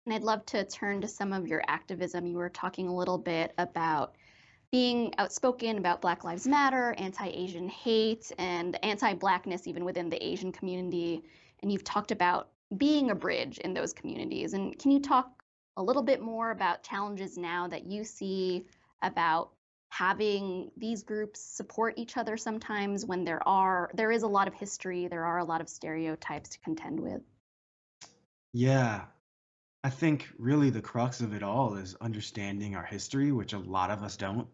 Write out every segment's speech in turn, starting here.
And I'd love to turn to some of your activism. You were talking a little bit about being outspoken about Black Lives Matter, anti-Asian hate, and anti-Blackness even within the Asian community. And you've talked about being a bridge in those communities. And can you talk a little bit more about challenges now that you see about having these groups support each other sometimes when there is a lot of history, there are a lot of stereotypes to contend with? Yeah, I think really the crux of it all is understanding our history, which a lot of us don't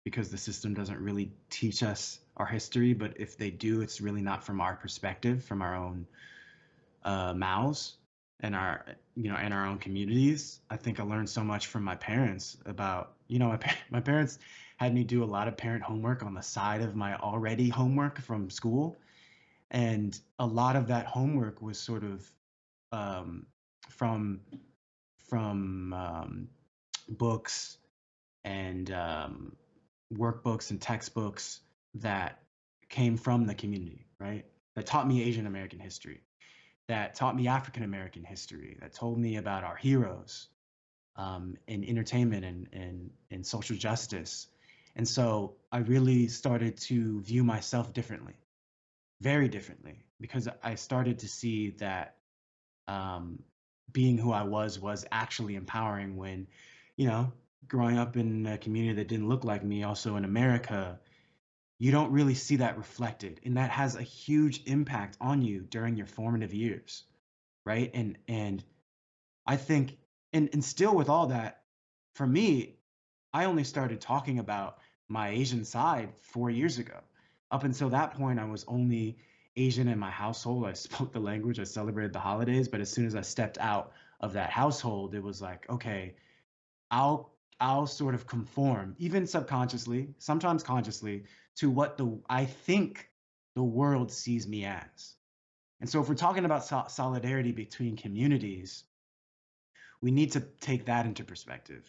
because the system doesn't really teach us our history. But if they do, it's really not from our perspective, from our own mouths and and our own communities. I think I learned so much from my parents about, my parents had me do a lot of parent homework on the side of my already homework from school. And a lot of that homework was sort of um, from from books and workbooks and textbooks that came from the community, right? That taught me Asian American history, that taught me African American history, that told me about our heroes in entertainment and social justice. And so I really started to view myself differently, very differently, because I started to see that um, being who I was actually empowering when, you know, growing up in a community that didn't look like me, also in America, you don't really see that reflected. And that has a huge impact on you during your formative years, right? And I think and still with all that, for me, I only started talking about my Asian side 4 years ago. Up until that point, I was only Asian in my household. I spoke the language, I celebrated the holidays, but as soon as I stepped out of that household, it was like, okay, I'll sort of conform, even subconsciously, sometimes consciously, to what the I think the world sees me as. And so if we're talking about solidarity between communities, we need to take that into perspective.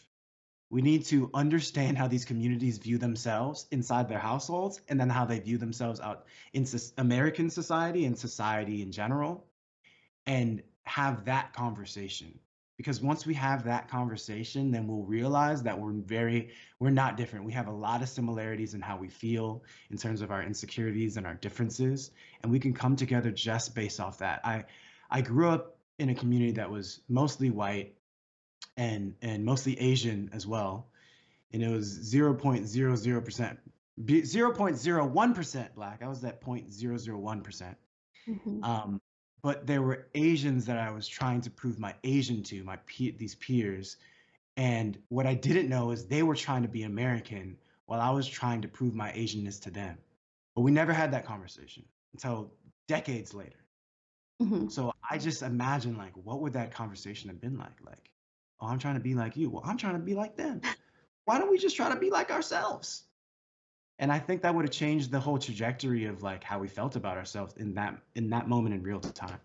We need to understand how these communities view themselves inside their households and then how they view themselves out in American society and society in general and have that conversation. Because once we have that conversation, then we'll realize that we're not different. We have a lot of similarities in how we feel in terms of our insecurities and our differences, and we can come together just based off that. I grew up in a community that was mostly white and mostly Asian as well, and it was 0.00%, 0.01% black. I was at 0.001%. Mhm. Um, but there were Asians that I was trying to prove my Asian to, these peers. And what I didn't know is they were trying to be American while I was trying to prove my Asianness to them. But we never had that conversation until decades later. Mhm. So I just imagine like, what would that conversation have been like? Like, oh, I'm trying to be like you. Well, I'm trying to be like them. Why don't we just try to be like ourselves? And I think that would have changed the whole trajectory of like how we felt about ourselves in that moment in real time.